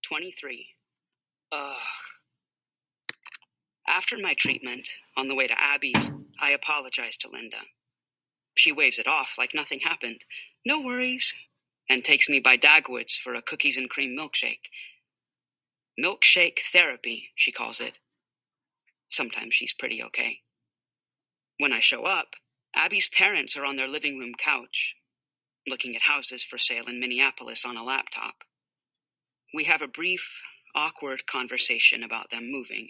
23. Ugh. After my treatment, on the way to Abby's, I apologize to Linda. She waves it off like nothing happened. No worries. And takes me by Dagwood's for a cookies and cream milkshake. Milkshake therapy, she calls it. Sometimes she's pretty okay. When I show up, Abby's parents are on their living room couch, looking at houses for sale in Minneapolis on a laptop. We have a brief, awkward conversation about them moving.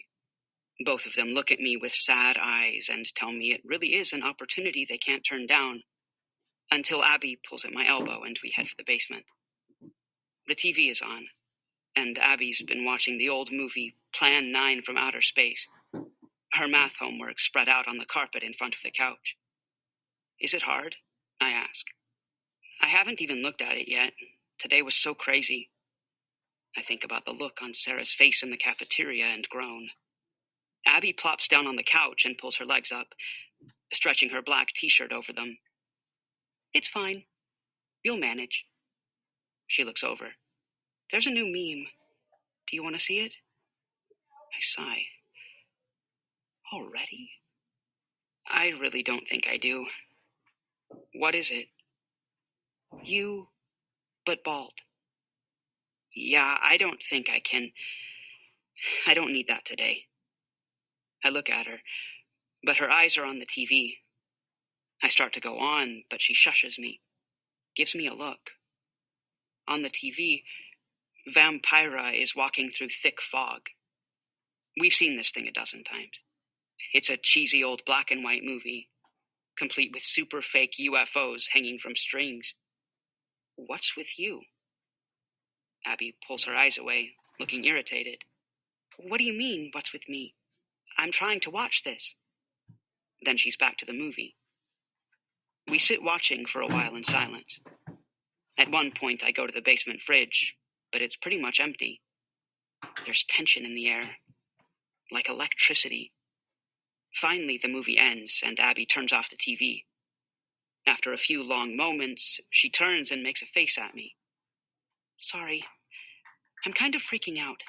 Both of them look at me with sad eyes and tell me it really is an opportunity they can't turn down, until Abby pulls at my elbow and we head for the basement. The TV is on, and Abby's been watching the old movie Plan 9 from Outer Space. Her math homework spread out on the carpet in front of the couch. Is it hard? I ask. I haven't even looked at it yet. Today was so crazy. I think about the look on Sarah's face in the cafeteria and groan. Abby plops down on the couch and pulls her legs up, stretching her black t-shirt over them. It's fine. You'll manage. She looks over. There's a new meme. Do you want to see it? I sigh. Already? I really don't think I do. What is it? You, but bald. Yeah, I don't think I can. I don't need that today. I look at her, but her eyes are on the TV. I start to go on, but she shushes me, gives me a look. On the TV, Vampira is walking through thick fog. We've seen this thing a dozen times. It's a cheesy old black and white movie, complete with super fake UFOs hanging from strings. What's with you? Abby pulls her eyes away, looking irritated. What do you mean, what's with me? I'm trying to watch this. Then she's back to the movie. We sit watching for a while in silence. At one point, I go to the basement fridge, but it's pretty much empty. There's tension in the air, like electricity. Finally, the movie ends, and Abby turns off the TV. After a few long moments, she turns and makes a face at me. Sorry, I'm kind of freaking out.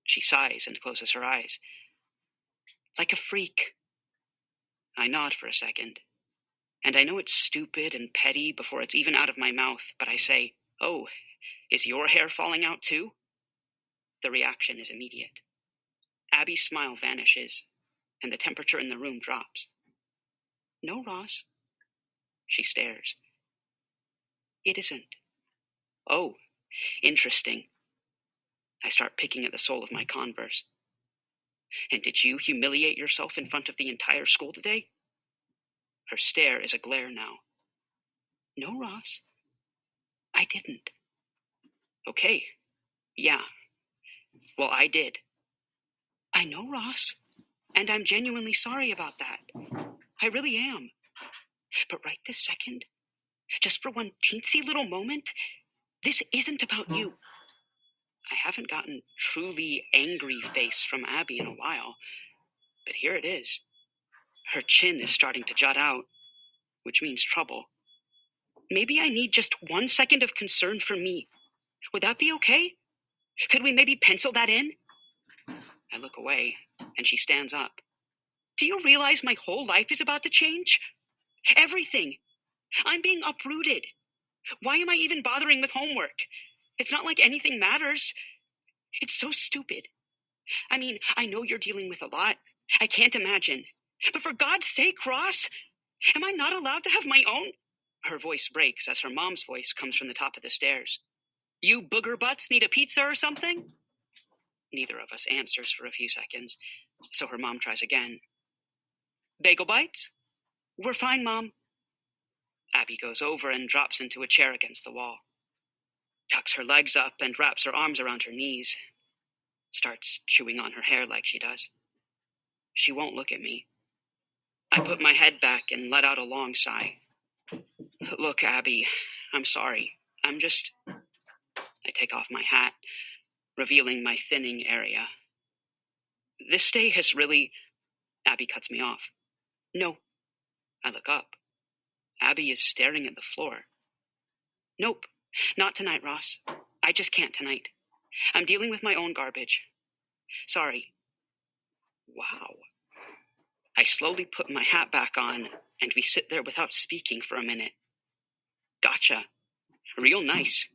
She sighs and closes her eyes. Like a freak. I nod for a second, and I know it's stupid and petty before it's even out of my mouth, but I say, oh, is your hair falling out too? The reaction is immediate. Abby's smile vanishes, and the temperature in the room drops. No, Ross. She stares. It isn't. Oh, interesting. I start picking at the sole of my Converse. And did you humiliate yourself in front of the entire school today? Her stare is a glare now. No, Ross. I didn't. Okay. Yeah. Well, I did. I know, Ross. And I'm genuinely sorry about that. I really am. But right this second, just for one teensy little moment, this isn't about you. I haven't gotten truly angry face from Abby in a while, but here it is. Her chin is starting to jut out, which means trouble. Maybe I need just 1 second of concern for me. Would that be okay? Could we maybe pencil that in? I look away, and she stands up. Do you realize my whole life is about to change? Everything. I'm being uprooted. Why am I even bothering with homework? It's not like anything matters. It's so stupid. I mean, I know you're dealing with a lot. I can't imagine. But for God's sake, Ross, am I not allowed to have my own? Her voice breaks as her mom's voice comes from the top of the stairs. You booger butts need a pizza or something? Neither of us answers for a few seconds, so her mom tries again. Bagel bites? We're fine, Mom. Abby goes over and drops into a chair against the wall. Tucks her legs up and wraps her arms around her knees. Starts chewing on her hair like she does. She won't look at me. I put my head back and let out a long sigh. Look, Abby, I'm sorry. I take off my hat, revealing my thinning area. This day has really... Abby cuts me off. No. I look up. Abby is staring at the floor. Nope, not tonight, Ross. I just can't tonight. I'm dealing with my own garbage. Sorry. Wow. I slowly put my hat back on, and we sit there without speaking for a minute. Gotcha. Real nice.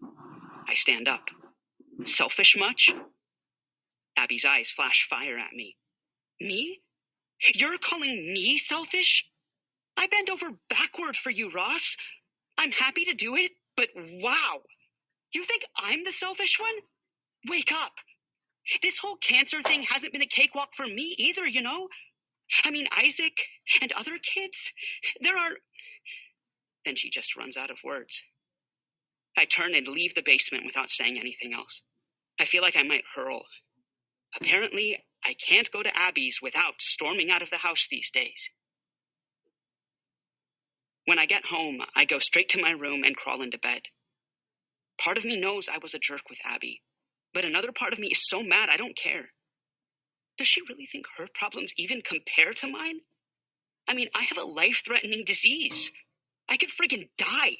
I stand up. Selfish much? Abby's eyes flash fire at me. Me? You're calling me selfish? I bend over backward for you, Ross. I'm happy to do it, but wow. You think I'm the selfish one? Wake up. This whole cancer thing hasn't been a cakewalk for me either, you know? I mean, Isaac and other kids, there are... Then she just runs out of words. I turn and leave the basement without saying anything else. I feel like I might hurl. Apparently, I can't go to Abby's without storming out of the house these days. When I get home, I go straight to my room and crawl into bed. Part of me knows I was a jerk with Abby, but another part of me is so mad I don't care. Does she really think her problems even compare to mine? I mean, I have a life-threatening disease. I could friggin' die.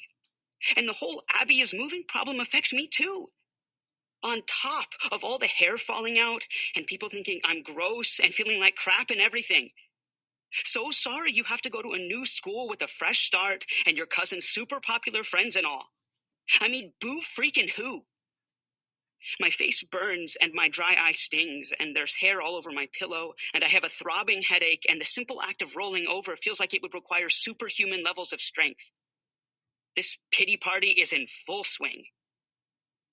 And the whole Abby is moving problem affects me too. On top of all the hair falling out and people thinking I'm gross and feeling like crap and everything. So sorry you have to go to a new school with a fresh start and your cousin's super popular friends and all. I mean, boo freaking who? My face burns and my dry eye stings and there's hair all over my pillow and I have a throbbing headache and the simple act of rolling over feels like it would require superhuman levels of strength. This pity party is in full swing.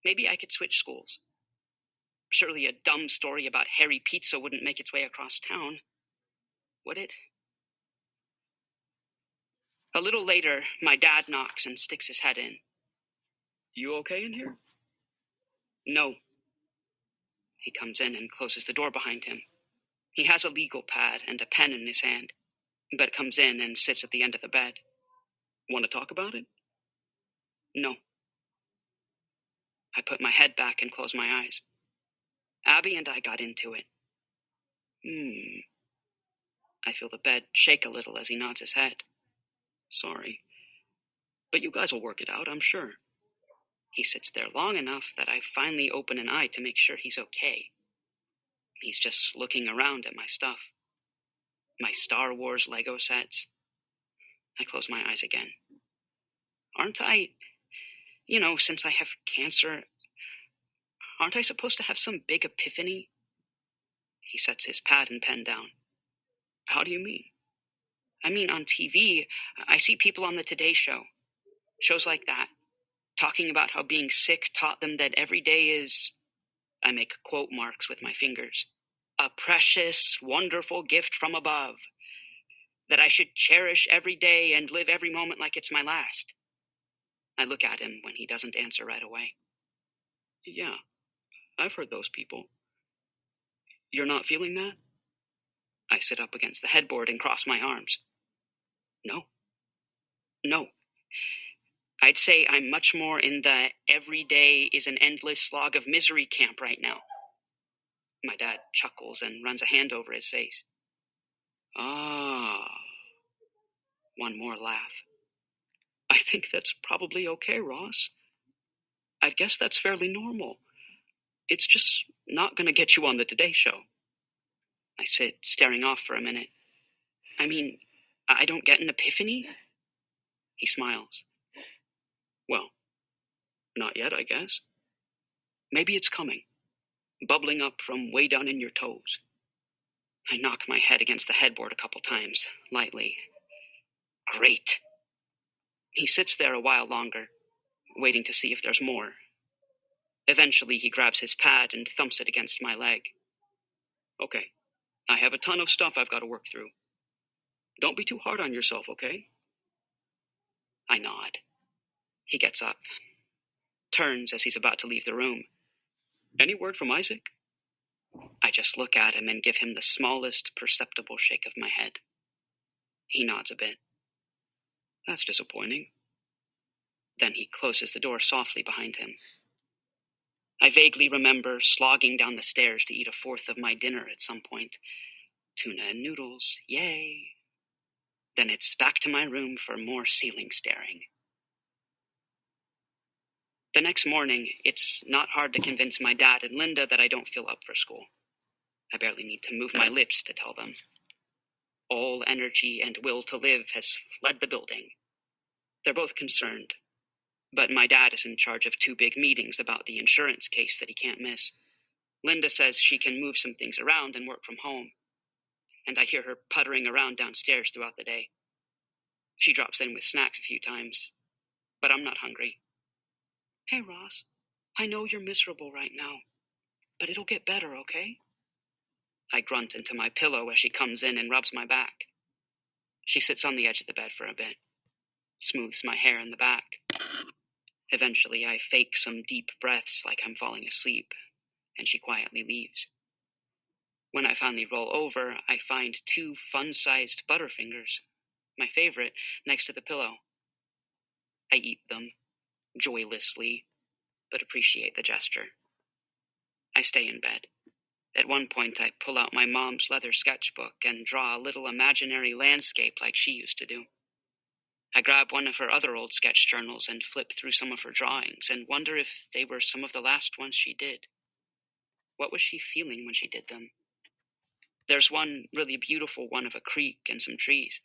Maybe I could switch schools. Surely a dumb story about hairy pizza wouldn't make its way across town. Would it? A little later, my dad knocks and sticks his head in. You okay in here? No. He comes in and closes the door behind him. He has a legal pad and a pen in his hand, but comes in and sits at the end of the bed. Want to talk about it? No. I put my head back and close my eyes. Abby and I got into it. I feel the bed shake a little as he nods his head. Sorry. But you guys will work it out, I'm sure. He sits there long enough that I finally open an eye to make sure he's okay. He's just looking around at my stuff. My Star Wars Lego sets. I close my eyes again. Aren't I, since I have cancer, aren't I supposed to have some big epiphany? He sets his pad and pen down. How do you mean? I mean, on TV, I see people on the Today Show, shows like that, talking about how being sick taught them that every day is, I make quote marks with my fingers, a precious, wonderful gift from above, that I should cherish every day and live every moment like it's my last. I look at him when he doesn't answer right away. Yeah, I've heard those people. You're not feeling that? I sit up against the headboard and cross my arms. No. I'd say I'm much more in the every day is an endless slog of misery camp right now. My dad chuckles and runs a hand over his face. Ah. One more laugh. I think that's probably okay, Ross. I guess that's fairly normal. It's just not going to get you on the Today Show. I sit, staring off for a minute. I mean, I don't get an epiphany? He smiles. Well, not yet, I guess. Maybe it's coming, bubbling up from way down in your toes. I knock my head against the headboard a couple times, lightly. Great. He sits there a while longer, waiting to see if there's more. Eventually, he grabs his pad and thumps it against my leg. Okay, I have a ton of stuff I've got to work through. Don't be too hard on yourself, okay? I nod. He gets up, turns as he's about to leave the room. Any word from Isaac? I just look at him and give him the smallest perceptible shake of my head. He nods a bit. That's disappointing. Then he closes the door softly behind him. I vaguely remember slogging down the stairs to eat a fourth of my dinner at some point. Tuna and noodles, yay. Then it's back to my room for more ceiling staring. The next morning, it's not hard to convince my dad and Linda that I don't feel up for school. I barely need to move my lips to tell them. All energy and will to live has fled the building. They're both concerned, but my dad is in charge of 2 big meetings about the insurance case that he can't miss. Linda says she can move some things around and work from home, and I hear her puttering around downstairs throughout the day. She drops in with snacks a few times, but I'm not hungry. Hey, Ross, I know you're miserable right now, but it'll get better, okay? I grunt into my pillow as she comes in and rubs my back. She sits on the edge of the bed for a bit, smooths my hair in the back. Eventually, I fake some deep breaths like I'm falling asleep, and she quietly leaves. When I finally roll over, I find 2 fun-sized Butterfingers, my favorite, next to the pillow. I eat them, joylessly, but appreciate the gesture. I stay in bed. At one point, I pull out my mom's leather sketchbook and draw a little imaginary landscape like she used to do. I grab one of her other old sketch journals and flip through some of her drawings and wonder if they were some of the last ones she did. What was she feeling when she did them? There's one really beautiful one of a creek and some trees,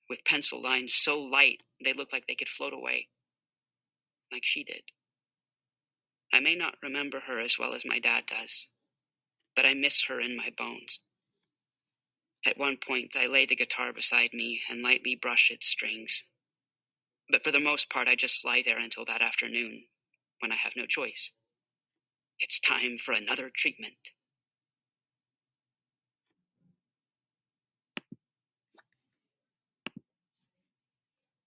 with pencil lines so light they look like they could float away, like she did. I may not remember her as well as my dad does, but I miss her in my bones. At one point, I lay the guitar beside me and lightly brush its strings. But for the most part, I just lie there until that afternoon, when I have no choice. It's time for another treatment.